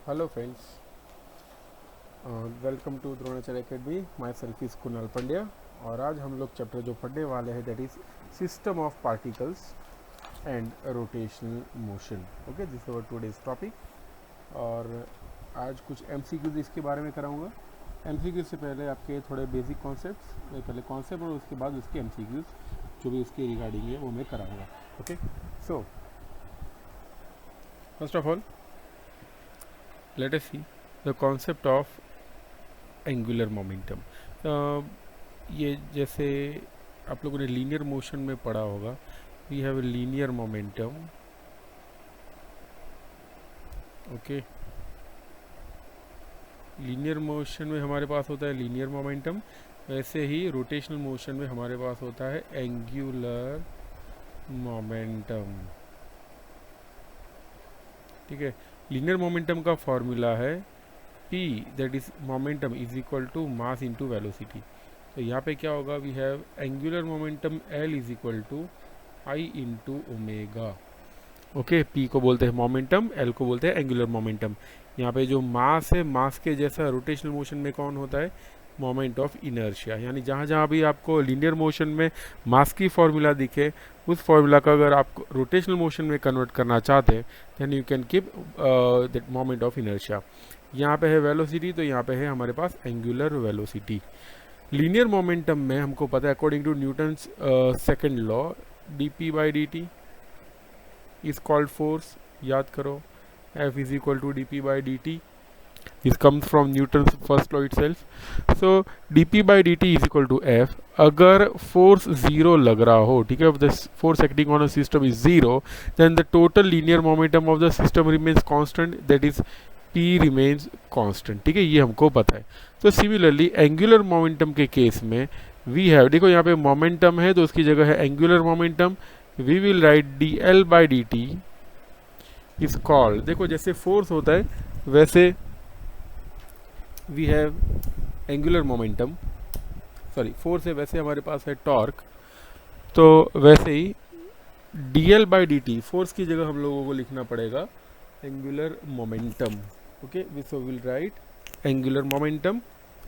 Hello friends, welcome to Dronacharya academy. Myself is Kunal Pandya. और आज हम लोग चैप्टर जो पढ़ने वाले हैं that is system of particles and rotational motion. Okay, this our today's topic. और आज कुछ एमसीक्यूज इसके बारे में कराऊंगा। एमसीक्यूज से पहले आपके थोड़े बेसिक कॉन्सेप्ट्स, पहले कॉन्सेप्ट और उसके बाद उसके एमसीक्यूज जो भी उसके रिगार्डिंग है वो मैं कराऊंगा। Okay, so first of all let us see the concept of angular momentum। ये जैसे आप लोगों ने लीनियर मोशन में पढ़ा होगा, we have linear momentum. Okay, linear motion में हमारे पास होता है लीनियर मोमेंटम, वैसे ही रोटेशनल मोशन में हमारे पास होता है एंगुलर मोमेंटम। ठीक है, लीनियर मोमेंटम का फॉर्मूला है P, that is momentum is equal to mass into velocity. तो यहाँ पे क्या होगा, we have angular momentum L is equal to I into omega. Okay, P को बोलते हैं मोमेंटम, L को बोलते हैं एंगुलर मोमेंटम। यहाँ पे जो मास है, मास के जैसा रोटेशनल मोशन में कौन होता है, मोमेंट ऑफ इनर्शिया। यानी जहाँ जहाँ भी आपको लीनियर मोशन में मास की फॉर्मूला दिखे, उस फॉर्मूला का अगर आप रोटेशनल मोशन में कन्वर्ट करना चाहते हैं then you can keep that moment of inertia. यहाँ पे है वेलोसिटी, तो यहाँ पे है हमारे पास एंगुलर वेलोसिटी। लीनियर मोमेंटम में हमको पता है according to Newton's second law, D P by D T is called force. याद करो, F is equal to D P by D T. This comes from Newton's first law itself. So dp by dt is equal to f। अगर force zero लग रहा हो, ठीक है, the force acting on a system is zero, then the total linear momentum of the system remains constant, that is p remains constant। ठीक है, ये हमको पता है। तो सिमिलरली एंगुलर मोमेंटम के केस में वी हैव, देखो यहाँ पे मोमेंटम है तो उसकी जगह है angular momentum. We will write dl by dt is called, देखो जैसे फोर्स होता है वैसे we have angular momentum, sorry force है वैसे हमारे पास है टॉर्क। तो वैसे ही dl बाई dt, फोर्स की जगह हम लोगों को लिखना पड़ेगा angular momentum. Okay, so will write angular momentum,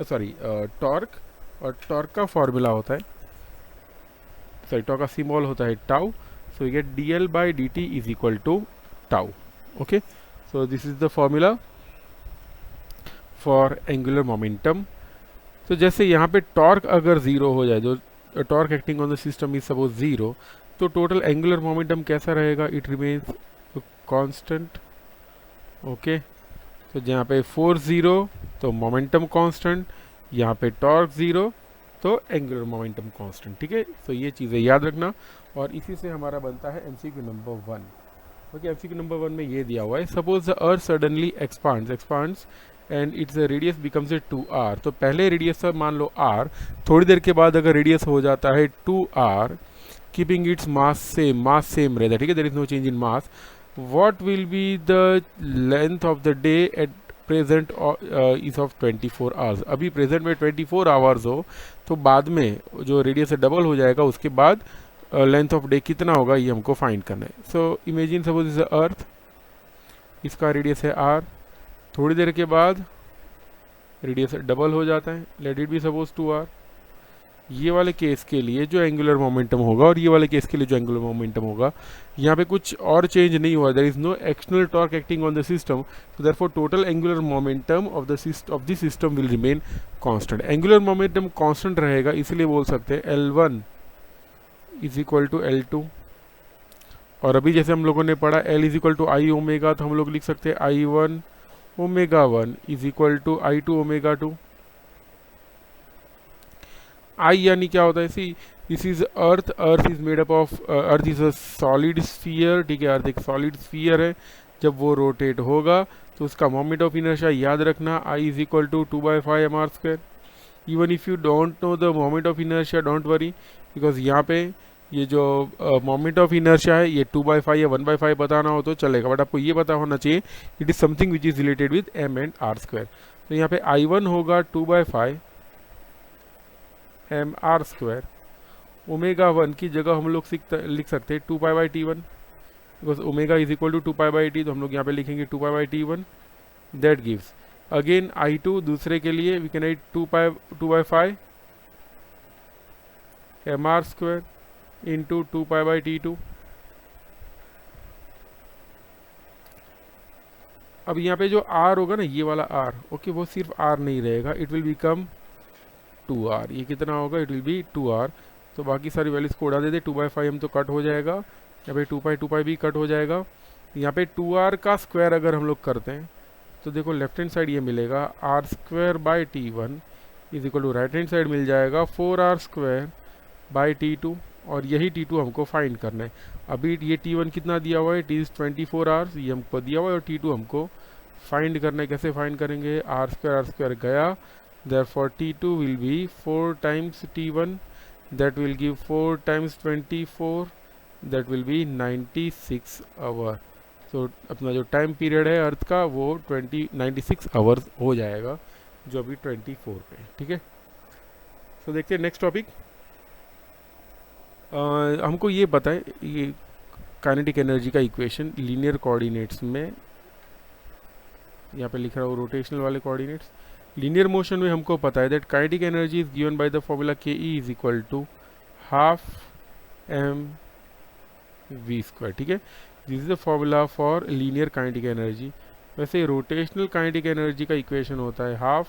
sorry torque, और टॉर्क का फॉर्मूला होता है, सॉरी टॉर्क का सिंबल होता है tau. So we get dl by dt is equal to tau. Okay, so this is the formula for angular momentum. तो जैसे यहाँ पे टॉर्क अगर ज़ीरो हो जाए, जो torque acting on the system is suppose zero, तो टोटल एंगुलर मोमेंटम कैसा रहेगा, इट रिमेन्स कांस्टेंट। ओके, तो जहाँ पे फोर्स ज़ीरो तो मोमेंटम कांस्टेंट, यहाँ पे टॉर्क ज़ीरो तो एंगुलर मोमेंटम कांस्टेंट। ठीक है, तो ये चीज़ें याद रखना, और इसी से हमारा बनता है MCQ number 1। Okay, MCQ number 1 में ये दिया हुआ है, suppose the earth suddenly expands and its radius becomes a 2r। तो पहले रेडियस था मान लो r, थोड़ी देर के बाद अगर रेडियस हो जाता है 2r, keeping its mass same रहता है। ठीक है, there is no change in mass. What will be the length of the day at present is of 24 hours. अभी प्रेजेंट में 24 आवर्स हो, तो बाद में जो रेडियस है डबल हो जाएगा, उसके बाद लेंथ ऑफ डे कितना होगा ये हमको फाइंड करना है। So imagine suppose is earth, इसका रेडियस है r, थोड़ी देर के बाद रेडियस डबल हो जाता है, let it be suppose 2r। ये वाले केस के लिए जो एंगुलर मोमेंटम होगा और ये वाले केस के लिए जो एंगुलर मोमेंटम होगा, यहाँ पे कुछ और चेंज नहीं हुआ, there is no external torque acting on the system, so therefore total angular momentum of the system will remain constant. Angular momentum constant रहेगा, इसलिए बोल सकते हैं L1 is equal to L2। और अभी जैसे हम लोगों ने पढ़ा L is equal to I omega, तो हम लोग लिख सकते हैं I1 omega 1 is equal to I2 omega 2। I यानी क्या होता है, see this is earth, earth is made up of, earth is a solid sphere. ठीक है, अर्थ एक सॉलिड स्फीयर है, जब वो रोटेट होगा तो उसका मोमेंट ऑफ इनर्शिया याद रखना, I is equal to 2/5 mr²। Even if you don't know the moment of inertia, don't worry, because यहाँ पे ये जो मोमेंट ऑफ इनर्शिया है ये 2/5 या 1/5 बताना हो तो चलेगा, बट आपको ये पता होना चाहिए it is something which is related with m and r²। तो यहाँ पे I1 होगा 2/5 mr²। ओमेगा 1 की जगह हम लोग लिख सकते हैं 2π/t1, because omega is equal to 2π/t, तो हम लोग यहाँ पे लिखेंगे 2π/t1। That gives again I2 दूसरे के लिए we can right 2/5 mr² into 2π/T2। अब यहाँ पे जो r होगा ना, ये वाला r, ओके, वो सिर्फ r नहीं रहेगा, इट विल बिकम 2r। ये कितना होगा? It will B 2r। तो बाकी सारी वैल्यूज को उड़ा दे दे, 2/5 हम तो कट हो जाएगा, यहाँ पे 2π भी कट हो जाएगा। यहाँ पे 2r का स्क्वायर अगर हम लोग करते हैं तो देखो लेफ्ट हैंड साइड ये मिलेगा r² / T1 is equal to right hand side मिल जाएगा 4r² / T2, और यही T2 हमको फाइंड करना है। अभी ये T1 कितना दिया हुआ है? इट इज़ 24 आवर्स, ये हमको दिया हुआ है, और T2 हमको फाइंड करना है। कैसे फाइंड करेंगे? r² गया, therefore T2 will be 4 times T1, that will give 4 times 24, that will be 96 hour. तो अपना जो टाइम पीरियड है अर्थ का वो 96 आवर्स हो जाएगा, जो अभी 24 पे है। ठीक है, तो देखते हैं नेक्स्ट टॉपिक। हमको ये पता है, ये काइनेटिक एनर्जी का इक्वेशन लीनियर कोऑर्डिनेट्स में यहाँ पे लिख रहा हूँ, रोटेशनल वाले कोऑर्डिनेट्स। लीनियर मोशन में हमको पता है that kinetic energy is given by the formula KE is equal to ½ mv²। ठीक है, this is the formula for linear kinetic energy. वैसे रोटेशनल काइनेटिक एनर्जी का इक्वेशन होता है हाफ,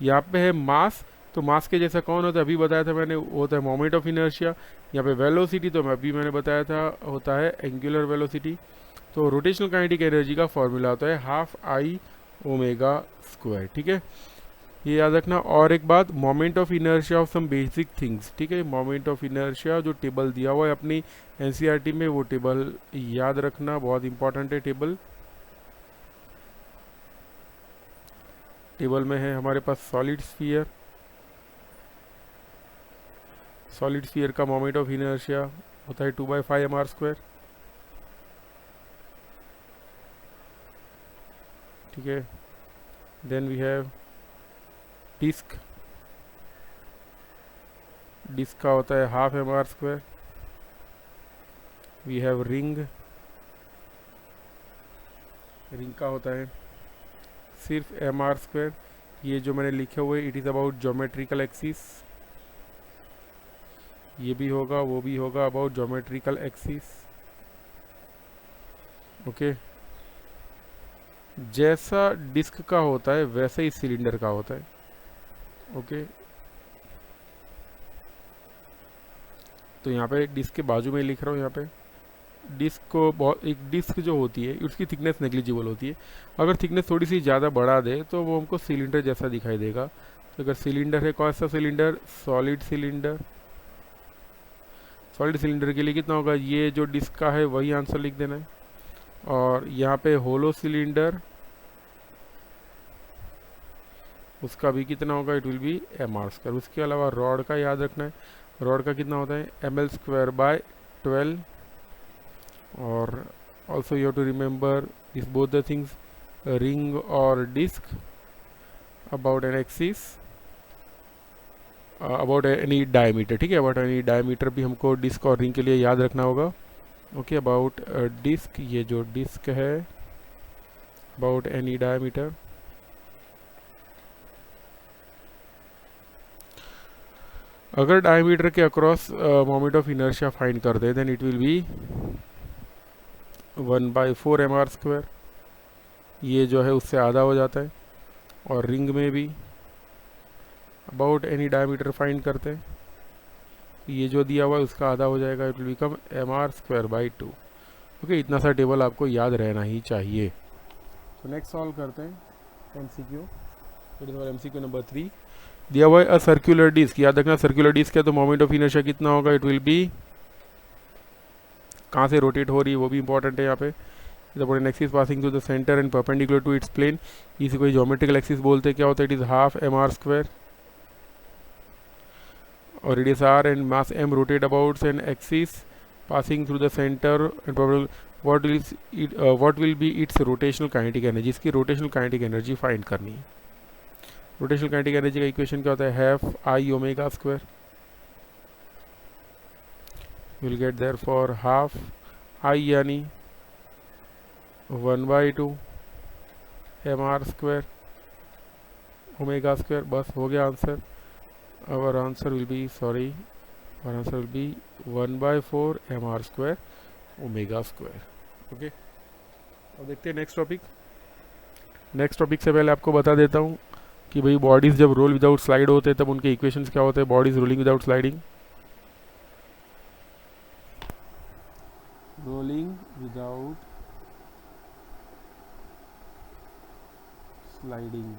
यहाँ पे है मास, तो मास के जैसा कौन होता है? अभी बताया था मैंने, होता है मोमेंट ऑफ इनर्शिया। यहाँ पे वेलोसिटी तो अभी मैंने बताया था होता है एंगुलर वेलोसिटी। तो रोटेशनल काइनेटिक एनर्जी का फॉर्मूला होता है ½ I⍵²। ठीक है, ये याद रखना। और एक बात, moment of inertia of some basic things. ठीक है, मोमेंट ऑफ इनर्शिया जो टेबल दिया हुआ है अपनी NCERT में, वो टेबल याद रखना, बहुत इंपॉर्टेंट है टेबल। टेबल में है हमारे पास सॉलिड स्फीयर, सॉलिड स्फीयर का मोमेंट ऑफ इनर्शिया होता है 2/5 mr²। ठीक है, then we have disc, disc का होता है ½ mr²। We have ring, ring का होता है सिर्फ mr²। ये जो मैंने लिखे हुए it is about geometrical axis, ये भी होगा वो भी होगा, अबाउट ज्योमेट्रिकल एक्सिस। ओके, जैसा डिस्क का होता है वैसे ही सिलेंडर का होता है। ओके, तो यहाँ पे डिस्क के बाजू में लिख रहा हूँ, यहाँ पे डिस्क को बहुत, एक डिस्क जो होती है उसकी थिकनेस नेग्लिजिबल होती है। अगर थिकनेस थोड़ी सी ज़्यादा बढ़ा दे तो वो हमको सिलेंडर जैसा दिखाई देगा। तो अगर सिलेंडर है, कौन सा cylinder? Solid cylinder. Solid cylinder के लिए कितना होगा? ये जो डिस्क का है वही आंसर लिख देना है। और यहाँ पे होलो सिलेंडर, उसका भी कितना होगा? It will B mr²। उसके अलावा रॉड का याद रखना है, रॉड का कितना होता है? ml²/12। और also you have to remember this both the things, ring और disc about an axis, about any diameter. ठीक है, अबाउट एनी डायमीटर भी हमको डिस्क और रिंग के लिए याद रखना होगा। ओके, अबाउट डिस्क, ये जो डिस्क है, अबाउट एनी डायमीटर। अगर डायमीटर के across moment of inertia find कर दे then it will be 1/4 mr²। ये जो है उससे आधा हो जाता है। और रिंग में भी अबाउट एनी डायमीटर फाइंड करते हैं, ये जो दिया हुआ है उसका आधा हो जाएगा, it will become mr²/2। Okay, इतना सा टेबल आपको याद रहना ही चाहिए। तो नेक्स्ट सॉल्व करते हैं MCQ। It is MCQ number 3। दिया हुआ है अ सर्कुलर डिस्क, याद रखना सर्कुलर डिस्क है तो मोमेंट ऑफ इनर्शिया कितना होगा? इट विल बी, कहाँ से रोटेट हो रही है वो भी इंपॉर्टेंट है यहाँ पे। An axis passing to the centre and perpendicular to its plane, इसी को ज्योमेट्रिकल एक्सिस बोलते हैं। क्या होता है? It is ½ mr²। और radius r and mass m rotate about an axis passing through the centre and what will be its rotational kinetic energy. इसकी rotational kinetic energy find करनी है। रोटेशनल काइनेटिक एनर्जी का equation क्या होता है? ½ I⍵²। Will get there for ½ I यानी 1/2 mr² omega, बस हो गया answer. our answer will be 1/4 mr² omega. Okay, अब देखते हैं नेक्स्ट टॉपिक। नेक्स्ट टॉपिक से पहले आपको बता देता हूँ कि भाई बॉडीज जब रोल विदाउट स्लाइड होते हैं तब उनके इक्वेशंस क्या होते हैं। Bodies rolling without sliding, rolling without sliding.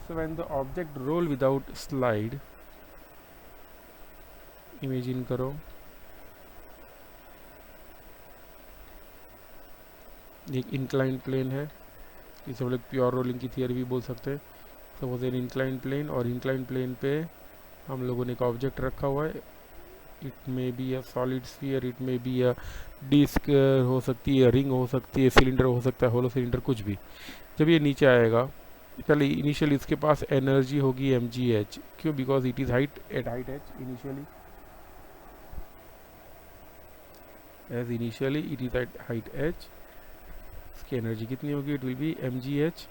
So when the object roll without slide, imagine करो एक इंक्लाइन प्लेन है, इसे हम लोग प्योर रोलिंग की थियरी भी बोल सकते हैं। सपोज एन इंक्लाइन प्लेन, और इंक्लाइन प्लेन पे हम लोगों ने एक ऑब्जेक्ट रखा हुआ है। It may be a solid sphere, it may be a disc हो सकती है, रिंग हो सकती है, सिलेंडर हो सकता है, होलो सिलेंडर, कुछ भी। जब ये नीचे आएगा, पहले इनिशियली इसके पास एनर्जी होगी mgh। क्यों? Because it is height at height h initially, as initially it is at height h। इसकी एनर्जी कितनी होगी? It will be mgh।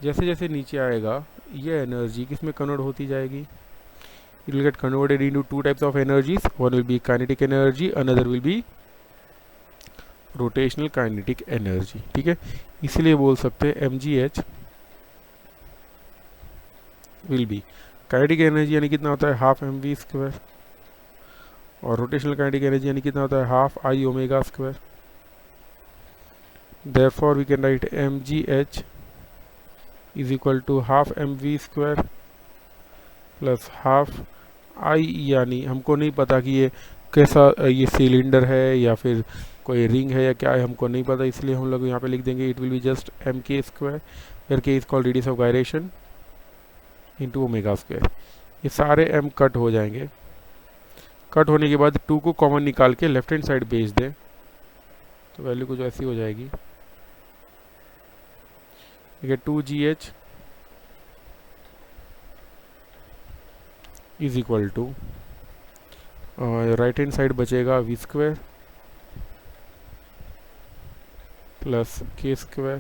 जैसे जैसे नीचे आएगा ये एनर्जी किस में कन्वर्ट होती जाएगी? It will get converted into two types of energies. One will be kinetic energy, another will be rotational kinetic energy. ठीक है, इसलिए बोल सकते हैं mgh will be, kinetic energy यानी कितना होता है? हाफ mv², और रोटेशनल काइनेटिक एनर्जी यानी कितना होता है? Half I ओमेगा²। therefore we can write mgh is equal to half mv² plus half I, यानी हमको नहीं पता कि ये कैसा, ये सिलेंडर है या फिर कोई रिंग है या क्या है, हमको नहीं पता, इसलिए हम लोग यहाँ पे लिख देंगे it will be just mk², where k is called radius of gyration, into omega. ये सारे m कट हो जाएंगे। कट होने के बाद 2 को कॉमन निकाल के लेफ्ट हैंड साइड भेज दें तो वैल्यू कुछ ऐसी हो जाएगी। ठीक है, 2gh is equal to, right hand side बचेगा v² प्लस k²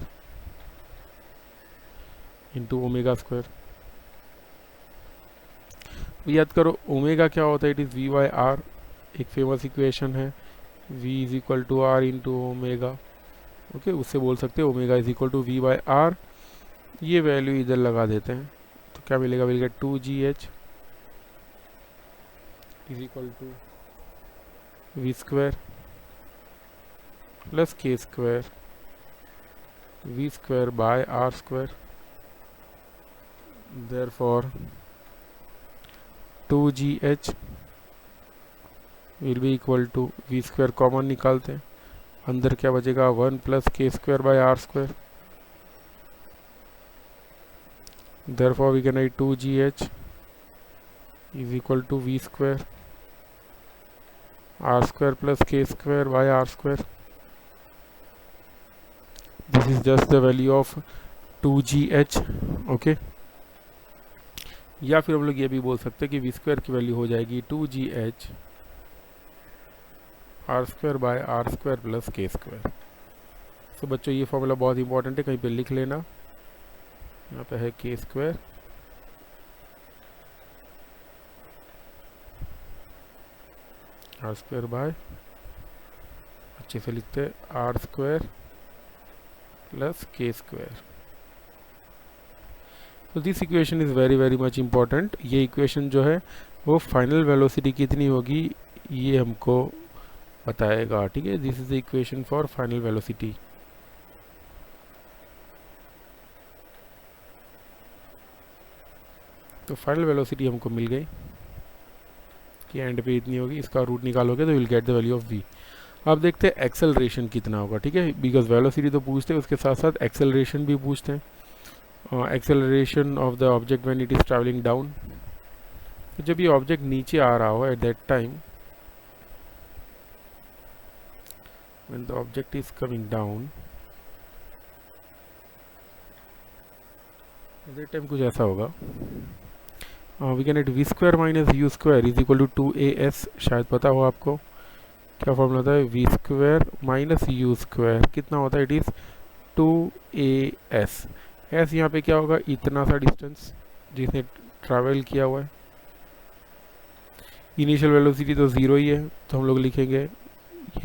इंटू ओमेगा²। याद करो ओमेगा क्या होता है? इट इज़ v/r, एक फेमस इक्वेशन है, v is equal to r into omega. Okay, उससे बोल सकते हैं omega is equal to v/r। ये वैल्यू इधर लगा देते हैं तो क्या मिलेगा? मिलेगा 2gh is equal to v² plus k² v² by r²। Therefore 2gh will be equal to v² common निकालते हैं, अंदर क्या बचेगा? 1 plus k² by r²। therefore we can write 2gh is equal to v² r² plus k² by r²। this is just the value of 2gh। okay, या फिर हम लोग ये भी बोल सकते हैं कि v² की वैल्यू हो जाएगी 2gh r² by r² plus k²। तो बच्चों ये फॉर्मूला बहुत इंपॉर्टेंट है, कहीं पे लिख लेना। यहाँ पे है k² r² बाय, अच्छे से लिखते हैं, r² प्लस k²। तो this equation is very very much important. ये इक्वेशन जो है वो फाइनल वेलोसिटी कितनी होगी ये हमको बताएगा। ठीक है, this is the equation for final velocity. तो फाइनल वेलोसिटी हमको मिल गई कि एंड पे इतनी होगी, इसका रूट निकालोगे तो will get the value of v। अब देखते हैं एक्सेलरेशन कितना होगा। ठीक है, बिकॉज वेलोसिटी तो पूछते हैं, उसके साथ साथ एक्सेलरेशन भी पूछते हैं। Acceleration of the object when it is travelling down, तो जब ये ऑब्जेक्ट नीचे आ रहा हो at that time, when the object is coming down at that time कुछ ऐसा होगा। We can at v² minus u² is equal to 2as। शायद पता हो आपको क्या फॉर्मूला होता है, v square minus u square, कितना होता है, इट इज़ 2as। एस यहाँ पे क्या होगा, इतना सा डिस्टेंस जिसने ट्रैवल किया हुआ है। इनिशियल वेलोसिटी तो ज़ीरो ही है, तो हम लोग लिखेंगे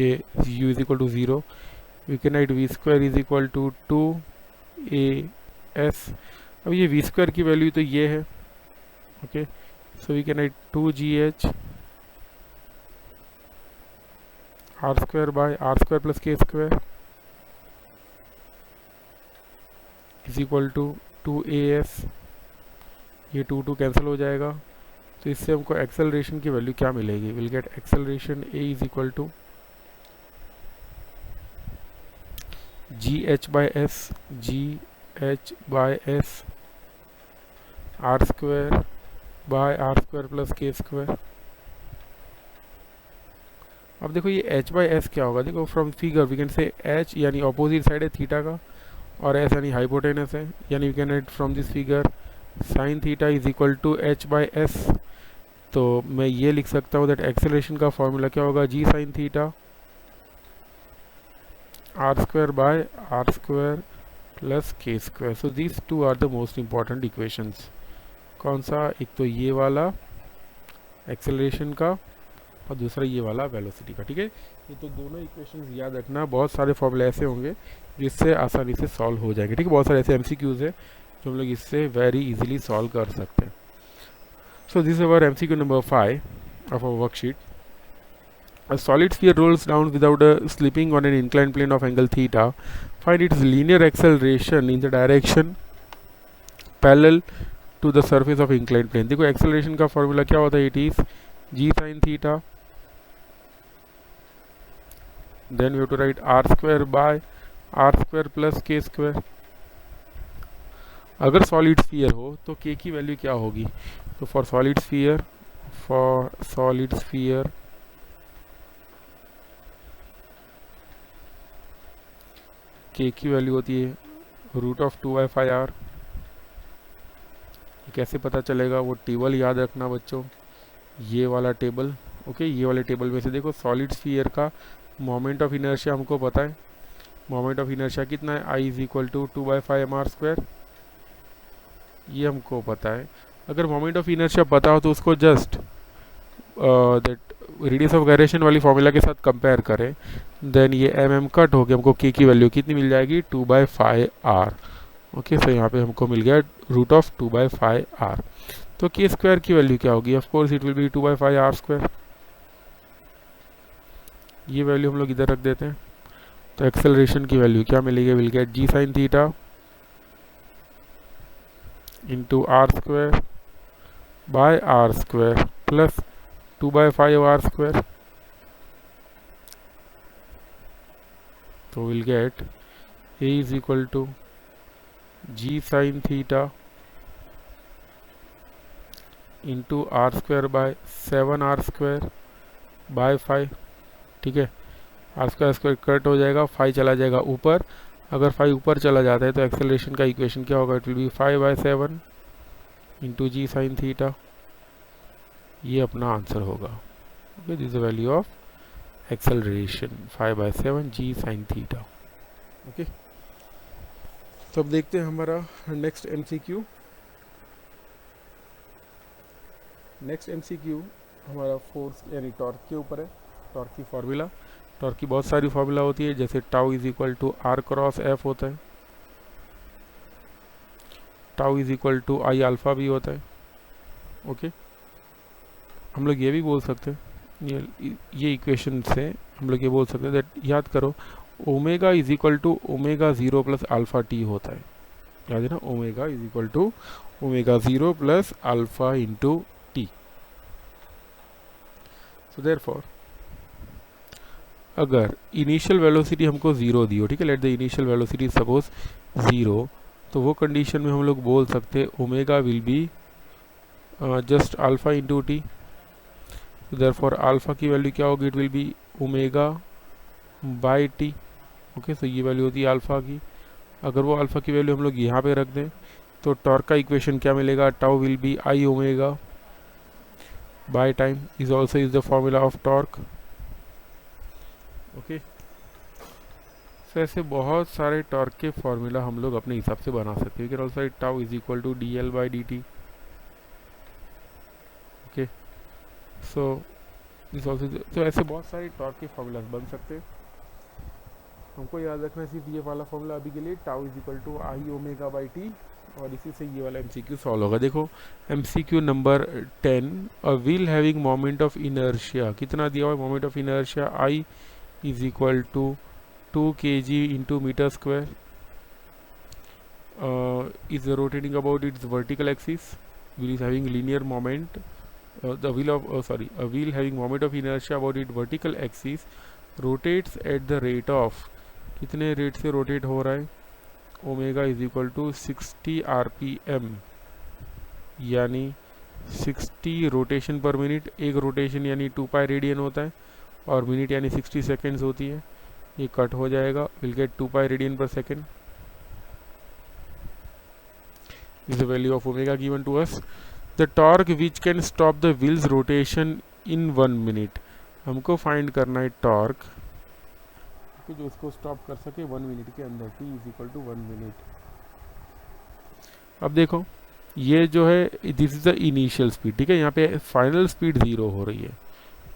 ये u is equal to zero. We can write v square is equal to 2as। अब ये वी स्क्वायर की वैल्यू तो ये है, okay, so we can write 2gh R square by are square plus के square is equal to 2as। ये 2 cancel हो जाएगा, तो इससे हमको एक्सेलरेशन की वैल्यू क्या मिलेगी, will get acceleration a is equal to gh by s r square by are square plus के स्क्वायर। अब देखो ये h बाय s क्या होगा, देखो from figure we can say h यानी ऑपोजिट साइड है थीटा का, और s यानी हाइपोटेनस है, यानी we can write from this figure sine theta is equal to h by s। तो मैं ये लिख सकता हूँ दैट एक्सेलरेशन का फॉर्मूला क्या होगा, g sine theta R square by are square plus के square. So these two are the most important equations. कौन सा, एक तो ये वाला एक्सेलरेशन का और दूसरा ये वाला वेलोसिटी का, ठीक है। ये तो दोनों इक्वेशंस याद रखना, बहुत सारे फॉर्मूले ऐसे होंगे जिससे आसानी से सॉल्व हो जाएंगे, ठीक है। बहुत सारे ऐसे MCQs है जो हम लोग इससे वेरी इजीली सॉल्व कर सकते हैं। सो this is our MCQ number 5 of our worksheet. A solid sphere rolls down without slipping on an inclined plane of angle theta. Find its linear acceleration in the direction parallel to the surface of inclined plane. देखो acceleration का formula क्या होता है, it is g sin theta, then we have to write r square by r square plus k square. अगर solid sphere हो तो k की value क्या होगी, तो फॉर सॉलिड स्फीयर k की वैल्यू होती है √2/r। कैसे पता चलेगा, वो टेबल याद रखना बच्चों, ये वाला टेबल, ओके। ये वाले टेबल में से देखो सॉलिड स्फीयर का मोमेंट ऑफ इनर्शिया हमको पता है, मोमेंट ऑफ इनर्शिया कितना है, I is equal to 2/5mr², ये हमको पता है। अगर मोमेंट ऑफ इनर्शिया पता हो तो उसको just that radius of gyration वाली फॉर्मूला के साथ कंपेयर करें, देन ये mm कट होकर हमको k की वैल्यू कितनी मिल जाएगी, 2/5r। ओके, सो यहाँ पे हमको मिल गया √2/5r। तो k स्क्वायर की वैल्यू क्या होगी, of course it will B 2/5r²। ये वैल्यू हम लोग इधर रख देते हैं, तो एक्सेलरेशन की वैल्यू क्या मिलेगी, will get g sin theta into r² by r² plus 2/5r²। तो will get a is equal to g sin theta into r² by 7r² by 5, ठीक है। r² कट हो जाएगा, 5 चला जाएगा ऊपर, अगर 5 ऊपर चला जाता है तो एक्सेलरेशन का इक्वेशन क्या होगा, it will B 5/7 into g sin theta. ये अपना आंसर होगा, okay. This is the value of acceleration 5/7 g sin theta, okay. तो अब देखते हैं हमारा नेक्स्ट MCQ। नेक्स्ट MCQ हमारा फोर्स यानी टॉर्क के ऊपर है, टॉर्क की फॉर्मूला। टॉर्क की बहुत सारी फॉर्मूला होती है, जैसे tau is equal to r cross f होता है, tau is equal to i alpha भी होता है, ओके। हम लोग ये भी बोल सकते हैं, ये इक्वेशन से हम लोग ये बोल सकते हैं दैट, याद करो omega is equal to ω0 plus alpha t होता है, याद है ना, omega is equal to ω0 plus alpha into t। So therefore अगर इनिशियल वेलोसिटी हमको 0 दी हो, ठीक है, let the initial velocity suppose 0, तो वो कंडीशन में हम लोग बोल सकते omega will be just alpha into T. तो देयरफॉर अल्फा की वैल्यू क्या होगी, it will be omega bye T, okay. So ये वैल्यू होती है अल्फा की। अगर वो अल्फा की वैल्यू हम लोग यहाँ पे रख दें तो टॉर्क का इक्वेशन क्या मिलेगा, tau will be I omega by time is also is the formula of torque. Okay. So ऐसे बहुत सारे टॉर्क के फॉर्मूला हम लोग अपने हिसाब से बना सकते हैं। We can also write tau is equal to d l by D t. Okay, so this also, तो ऐसे बहुत सारे टॉर्क के फॉर्मूलाज बन सकते हैं। हमको याद रखना सिर्फ ये वाला फॉर्मूला अभी के लिए, tau is equal to I omega by t, और इसी से ये वाला एमसीक्यू सॉल्व होगा। देखो MCQ number 10, a wheel having moment of inertia, कितना दिया हुआ है moment of inertia, I is equal to 2 kg into meter square, is rotating about its vertical axis. Wheel is having linear moment. The wheel of a wheel having moment of inertia about its vertical axis rotates at the rate of, कितने rate से rotate हो रहा है, omega is equal to 60 rpm, यानी 60 rotation पर minute. एक rotation यानी 2 pi radian होता है, और मिनट यानी 60 सेकेंड्स होती है। ये कट हो जाएगा, will get 2 pi radian per second is the value of omega given to us. The torque which can stop the wheel's rotation in 1 minute, हमको फाइंड करना है टॉर्क जो उसको स्टॉप कर सके 1 मिनट के अंदर, t is equal to 1 minute. अब देखो ये जो है this is the initial speed, ठीक है, यहाँ पे फाइनल स्पीड 0 हो रही है।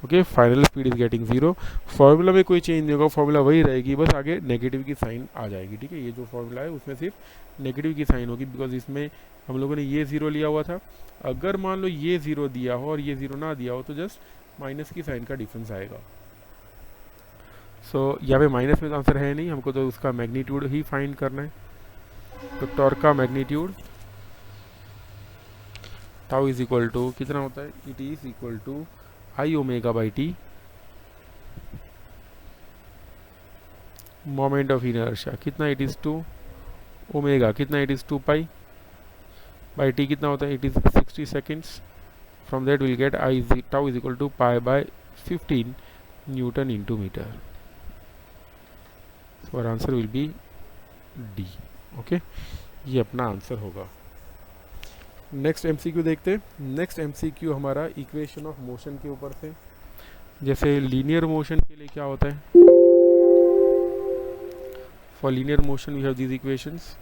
Okay, final speed is getting 0। Formula में कोई चेंज नहीं होगा, फॉर्मूला वही रहेगी, बस आगे नेगेटिव की साइन आ जाएगी। ठीक है, ये जो फॉर्मूला है उसमें सिर्फ नेगेटिव की साइन होगी, बिकॉज इसमें हम लोगों ने ये 0 लिया हुआ था। अगर मान लो ये 0 दिया हो और ये 0 ना दिया हो तो जस्ट माइनस की साइन का डिफरेंस आएगा। सो यहाँ पे माइनस में तो आंसर है नहीं, हमको तो उसका मैग्नीट्यूड ही फाइंड करना है। तो टॉर्क का magnitude tau is equal to कितना होता है, it is equal to I omega by T, moment of inertia कितना, इट इज 2 ओमेगा कितना, it is 2 pi by T कितना होता है, it is 60 seconds. From that will get I tau is equal to pi by 15 newton into metre. और answer will be D. Okay, ये अपना answer होगा। Next MCQ देखते हैं। नेक्स्ट एमसीक्यू हमारा इक्वेशन ऑफ मोशन के ऊपर से। जैसे लीनियर मोशन के लिए क्या होता है, for linear motion we have these equations,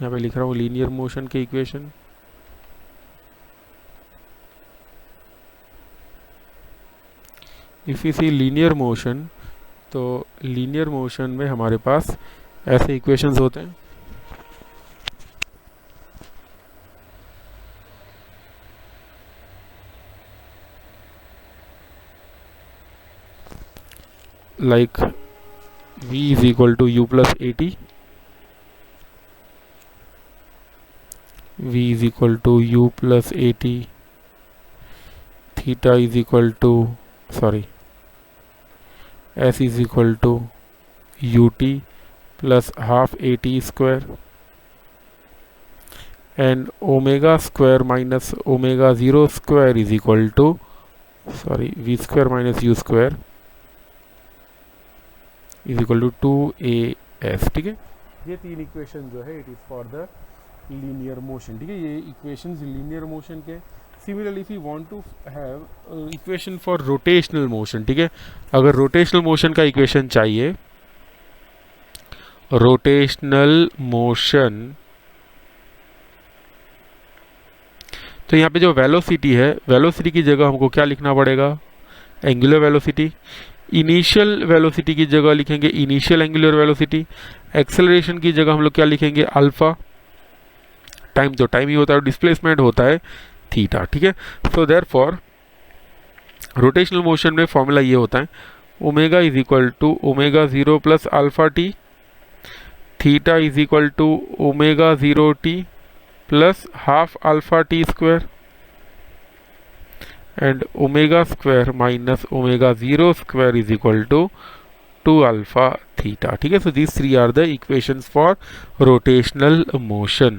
यहाँ पे लिख रहा हूँ लीनियर मोशन के equation. If you see linear motion, तो लीनियर मोशन में हमारे पास ऐसे इक्वेशंस होते हैं, like v is equal to u plus at, v is equal to u plus at, theta is equal to s is equal to ut plus half at square, and omega square minus omega 0 square is equal to v square minus u square is equal to 2as। ठीक है, ये तीन equation जो है it is for the linear motion. ठीक है, ये equation linear motion के। Similarly if you want to have equation for rotational motion, ठीक है, अगर रोटेशनल मोशन का इक्वेशन चाहिए, रोटेशनल मोशन, तो यहाँ पे जो वेलोसिटी है, वेलोसिटी की जगह हमको क्या लिखना पड़ेगा, एंगुलर वेलोसिटी। इनिशियल वेलोसिटी की जगह लिखेंगे इनिशियल एंगुलर वेलोसिटी। एक्सेलरेशन की जगह हम लोग क्या लिखेंगे, अल्फा। टाइम तो टाइम ही होता है, डिस्प्लेसमेंट होता है थीटा। ठीक है, सो देयरफॉर रोटेशनल मोशन में फॉर्मूला ये होता है, omega is equal to omega 0 plus alpha t, theta is equal to omega 0 t plus half alpha t square, and omega square minus omega 0 square is equal to 2 alpha theta। ठीक है, so these three are the equations for rotational motion,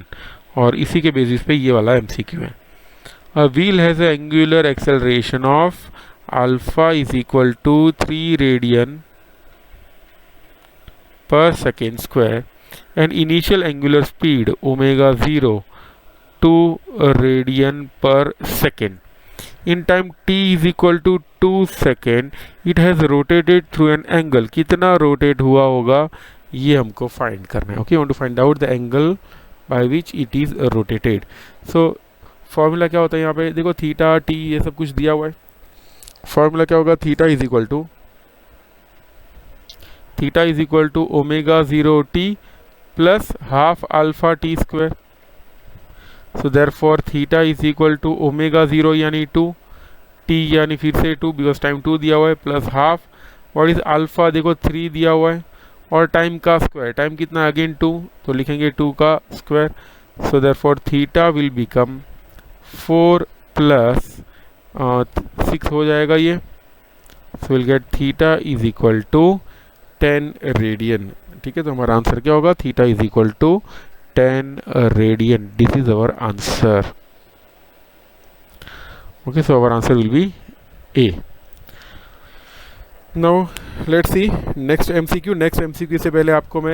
और इसी के basis पे ये वाला MCQ है। A wheel has an angular acceleration of alpha is equal to 3 radian per second square and initial angular speed omega 0 2 radian per second in time t is equal to 2 second it has rotated through an angle, कितना rotate हुआ होगा ये हमको find करना है. Okay, want to find out the angle by which it is rotated. So formula क्या होता है यहाँ पे देखो, थीटा टी ये सब कुछ दिया हुआ है. फॉर्मूला क्या होगा, theta is equal to omega 0 t plus half alpha t square. So therefore theta is equal to omega 0 यानी 2, टी यानी फिर से 2 बिकॉज टाइम 2 दिया हुआ है, plus half what is alpha देखो 3 दिया हुआ है, और टाइम का स्क्वायर, टाइम कितना अगेन 2 तो लिखेंगे 2 का square. So therefore theta will become 4 plus 6 हो जाएगा ये. So will get theta is equal to 10 radian. ठीक है, तो हमारा आंसर क्या होगा, theta is equal to 10 radian. This is our answer. Okay, so our answer will be A. Now let's see next MCQ. Next MCQ से पहले आपको मैं